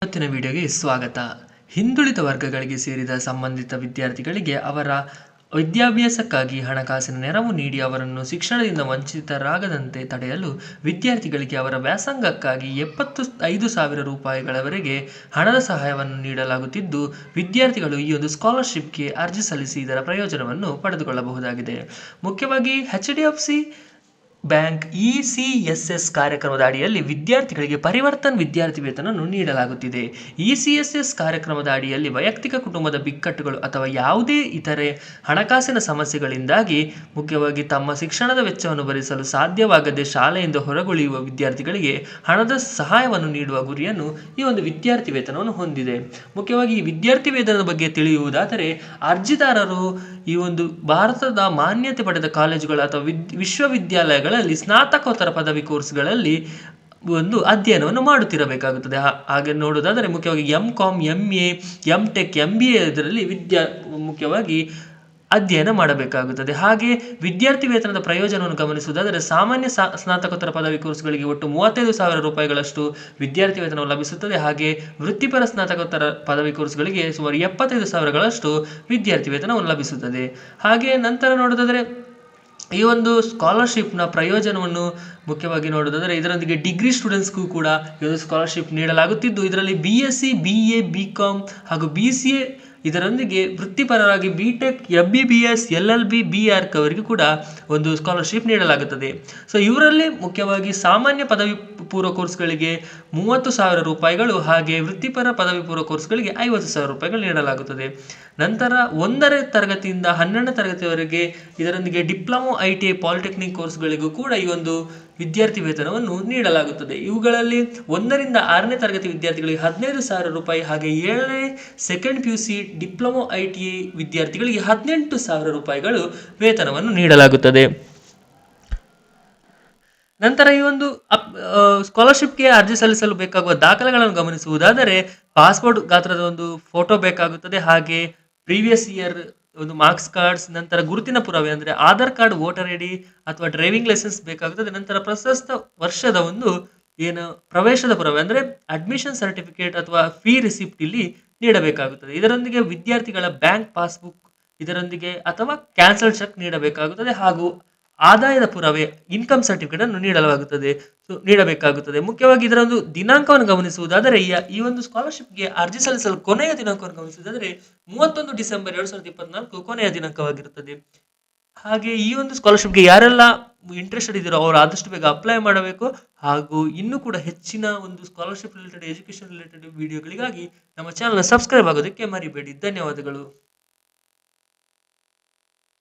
ಇವತ್ತಿನ ವಿಡಿಯೋಗೆ ಸ್ವಾಗತ. ಹಿಂದುಳಿದ ವರ್ಗಗಳಿಗೆ ಸೇರಿದ ಸಂಬಂಧಿತ ವಿದ್ಯಾರ್ಥಿಗಳಿಗೆ ಅವರ ವಿದ್ಯಾಭ್ಯಾಸಕ್ಕಾಗಿ ಹಣಕಾಸಿನ ನೆರವು ನೀಡಿ ಅವರನ್ನು ಶಿಕ್ಷಣದಿಂದ ವಂಚಿತರಾಗದಂತೆ ತಡೆಯಲು ವಿದ್ಯಾರ್ಥಿಗಳಿಗೆ ಅವರ ವ್ಯಾಸಂಗಕ್ಕಾಗಿ 75,000 ರೂಪಾಯಿಗಳವರೆಗೆ ಹಣದ ಸಹಾಯವನ್ನು ನೀಡಲಾಗುತ್ತಿದ್ದು, ವಿದ್ಯಾರ್ಥಿಗಳು ಈ ಒಂದು ಸ್ಕಾಲರ್ಶಿಪ್ಗೆ ಅರ್ಜಿ ಸಲ್ಲಿಸಿ ಇದರ ಪ್ರಯೋಜನವನ್ನು ಪಡೆದುಕೊಳ್ಳಬಹುದಾಗಿದೆ. ಮುಖ್ಯವಾಗಿ HDFC ಬ್ಯಾಂಕ್ ECSS ಕಾರ್ಯಕ್ರಮದ ಅಡಿಯಲ್ಲಿ ವಿದ್ಯಾರ್ಥಿಗಳಿಗೆ ಪರಿವರ್ತನ್ ವಿದ್ಯಾರ್ಥಿ ವೇತನವನ್ನು ನೀಡಲಾಗುತ್ತಿದೆ. ECSS ಕಾರ್ಯಕ್ರಮದ ಅಡಿಯಲ್ಲಿ ವೈಯಕ್ತಿಕ ಕುಟುಂಬದ ಬಿಕ್ಕಟ್ಟುಗಳು ಅಥವಾ ಯಾವುದೇ ಇತರೆ ಹಣಕಾಸಿನ ಸಮಸ್ಯೆಗಳಿಂದಾಗಿ ಮುಖ್ಯವಾಗಿ ತಮ್ಮ ಶಿಕ್ಷಣದ ವೆಚ್ಚವನ್ನು ಭರಿಸಲು ಸಾಧ್ಯವಾಗದೆ ಶಾಲೆಯಿಂದ ಹೊರಗುಳಿಯುವ ವಿದ್ಯಾರ್ಥಿಗಳಿಗೆ ಹಣದ ಸಹಾಯವನ್ನು ನೀಡುವ ಗುರಿಯನ್ನು ಈ ಒಂದು ವಿದ್ಯಾರ್ಥಿ ವೇತನವನ್ನು ಹೊಂದಿದೆ. ಮುಖ್ಯವಾಗಿ ಈ ವಿದ್ಯಾರ್ಥಿ ವೇತನದ ಬಗ್ಗೆ ತಿಳಿಯುವುದಾದರೆ, ಅರ್ಜಿದಾರರು ಈ ಒಂದು ಭಾರತದ ಮಾನ್ಯತೆ ಪಡೆದ ಕಾಲೇಜುಗಳು ಅಥವಾ ವಿಶ್ವವಿದ್ಯಾಲಯಗಳಲ್ಲಿ ಸ್ನಾತಕೋತ್ತರ ಪದವಿ ಕೋರ್ಸ್ಗಳಲ್ಲಿ ಒಂದು ಅಧ್ಯಯನವನ್ನು ಮಾಡುತ್ತಿರಬೇಕಾಗುತ್ತದೆ. ಹಾಗೆ ನೋಡುವುದಾದರೆ ಮುಖ್ಯವಾಗಿ MCom, MA, MTech, MBA ಇದರಲ್ಲಿ ಮುಖ್ಯವಾಗಿ ಅಧ್ಯಯನ ಮಾಡಬೇಕಾಗುತ್ತದೆ. ಹಾಗೆ ವಿದ್ಯಾರ್ಥಿ ವೇತನದ ಪ್ರಯೋಜನವನ್ನು ಗಮನಿಸುವುದಾದರೆ, ಸಾಮಾನ್ಯ ಸ್ನಾತಕೋತ್ತರ ಪದವಿ ಕೋರ್ಸ್ಗಳಿಗೆ ಒಟ್ಟು 35,000 ರೂಪಾಯಿಗಳಷ್ಟು ವಿದ್ಯಾರ್ಥಿ ವೇತನವು ಲಭಿಸುತ್ತದೆ. ಹಾಗೆ ವೃತ್ತಿಪರ ಸ್ನಾತಕೋತ್ತರ ಪದವಿ ಕೋರ್ಸ್ಗಳಿಗೆ ಸುಮಾರು 75,000ಗಳಷ್ಟು ವಿದ್ಯಾರ್ಥಿ ವೇತನವನ್ನು ಲಭಿಸುತ್ತದೆ. ಹಾಗೆ ನಂತರ ನೋಡುವುದಾದರೆ ಈ ಒಂದು ಸ್ಕಾಲರ್ಶಿಪ್ನ ಪ್ರಯೋಜನವನ್ನು ಮುಖ್ಯವಾಗಿ ನೋಡೋದಾದರೆ, ಇದರೊಂದಿಗೆ ಡಿಗ್ರಿ ಸ್ಟೂಡೆಂಟ್ಸ್ಗೂ ಕೂಡ ಈ ಒಂದು ಸ್ಕಾಲರ್ಶಿಪ್ ನೀಡಲಾಗುತ್ತಿದ್ದು, ಇದರಲ್ಲಿ BSc, BA, BCom ಹಾಗೂ BCA ಇದರೊಂದಿಗೆ ವೃತ್ತಿಪರರಾಗಿ BTech, MBBS, LLB, BArch ಅವರಿಗೂ ಕೂಡ ಒಂದು ಸ್ಕಾಲರ್ಶಿಪ್ ನೀಡಲಾಗುತ್ತದೆ. ಸೊ ಇವರಲ್ಲಿ ಮುಖ್ಯವಾಗಿ ಸಾಮಾನ್ಯ ಪದವಿ ಪೂರ್ವ ಕೋರ್ಸ್ಗಳಿಗೆ 30,000 ರೂಪಾಯಿಗಳು, ಹಾಗೆ ವೃತ್ತಿಪರ ಪದವಿ ಪೂರ್ವ ಕೋರ್ಸ್ಗಳಿಗೆ 50,000 ರೂಪಾಯಿಗಳು ನೀಡಲಾಗುತ್ತದೆ. ನಂತರ 1ನೇ ತರಗತಿಯಿಂದ 12ನೇ ತರಗತಿಯವರೆಗೆ ಇದರೊಂದಿಗೆ ಡಿಪ್ಲೊಮೊ, ITI, ಪಾಲಿಟೆಕ್ನಿಕ್ ಕೋರ್ಸ್ಗಳಿಗೂ ಕೂಡ ಈ ಒಂದು ವಿದ್ಯಾರ್ಥಿ ವೇತನವನ್ನು ನೀಡಲಾಗುತ್ತದೆ. ಇವುಗಳಲ್ಲಿ 1ರಿಂದ 6ನೇ ತರಗತಿ ವಿದ್ಯಾರ್ಥಿಗಳಿಗೆ 15,000 ರೂಪಾಯಿ, ಹಾಗೆ 7ನೇ ಸೆಕೆಂಡ್ PUC ಡಿಪ್ಲೊಮೊ ITI ವಿದ್ಯಾರ್ಥಿಗಳಿಗೆ 18,000 ರೂಪಾಯಿಗಳು ವೇತನವನ್ನು ನೀಡಲಾಗುತ್ತದೆ. ನಂತರ ಈ ಒಂದು ಸ್ಕಾಲರ್ಶಿಪ್ಗೆ ಅರ್ಜಿ ಸಲ್ಲಿಸಲು ಬೇಕಾಗುವ ದಾಖಲೆಗಳನ್ನು ಗಮನಿಸುವುದಾದರೆ, ಪಾಸ್ಪೋರ್ಟ್ ಗಾತ್ರದ ಒಂದು ಫೋಟೋ ಬೇಕಾಗುತ್ತದೆ, ಹಾಗೆ ಪ್ರೀವಿಯಸ್ ಇಯರ್ ಒಂದು ಮಾರ್ಕ್ಸ್ ಕಾರ್ಡ್ಸ್, ನಂತರ ಗುರುತಿನ ಪುರಾವೆ ಅಂದರೆ ಆಧಾರ್ ಕಾರ್ಡ್, ವೋಟರ್ ID ಅಥವಾ ಡ್ರೈವಿಂಗ್ ಲೈಸೆನ್ಸ್ ಬೇಕಾಗುತ್ತದೆ. ನಂತರ ಪ್ರಸಕ್ತ ವರ್ಷದ ಒಂದು ಪ್ರವೇಶದ ಪುರಾವೆ ಅಂದರೆ ಅಡ್ಮಿಷನ್ ಸರ್ಟಿಫಿಕೇಟ್ ಅಥವಾ ಫೀ ರಿಸಿಪ್ಟ್ ಇಲ್ಲಿ ನೀಡಬೇಕಾಗುತ್ತದೆ. ಇದರೊಂದಿಗೆ ವಿದ್ಯಾರ್ಥಿಗಳ ಬ್ಯಾಂಕ್ ಪಾಸ್ಬುಕ್ ಇದರೊಂದಿಗೆ ಅಥವಾ ಕ್ಯಾನ್ಸಲ್ ಚೆಕ್ ನೀಡಬೇಕಾಗುತ್ತದೆ, ಹಾಗೂ ಆದಾಯದ ಪುರಾವೆ ಇನ್ಕಮ್ ಸರ್ಟಿಫಿಕೇಟ್ ಅನ್ನು ನೀಡಬೇಕಾಗುತ್ತದೆ. ಮುಖ್ಯವಾಗಿ ಇದರ ಒಂದು ದಿನಾಂಕವನ್ನು ಗಮನಿಸುವುದಾದರೆ, ಈ ಒಂದು ಸ್ಕಾಲರ್ಶಿಪ್ಗೆ ಅರ್ಜಿ ಸಲ್ಲಿಸಲು ಕೊನೆಯ ದಿನಾಂಕವನ್ನು ಗಮನಿಸುವುದಾದರೆ 31 ಡಿಸೆಂಬರ್ 2024 ಕೊನೆಯ ದಿನಾಂಕವಾಗಿರುತ್ತದೆ. ಹಾಗೆ ಈ ಒಂದು ಸ್ಕಾಲರ್ಶಿಪ್ಗೆ ಯಾರೆಲ್ಲ ಇಂಟ್ರೆಸ್ಟೆಡ್ ಇದ್ದೀರೋ ಅವರು ಆದಷ್ಟು ಬೇಗ ಅಪ್ಲೈ ಮಾಡಬೇಕು. ಹಾಗೂ ಇನ್ನೂ ಕೂಡ ಹೆಚ್ಚಿನ ಒಂದು ಸ್ಕಾಲರ್ಶಿಪ್ ರಿಲೇಟೆಡ್, ಎಜುಕೇಶನ್ ರಿಲೇಟೆಡ್ ವಿಡಿಯೋಗಳಿಗಾಗಿ ನಮ್ಮ ಚಾನಲ್ ಸಬ್ಸ್ಕ್ರೈಬ್ ಆಗೋದಕ್ಕೆ ಮರಿಬೇಡಿ. ಧನ್ಯವಾದಗಳು.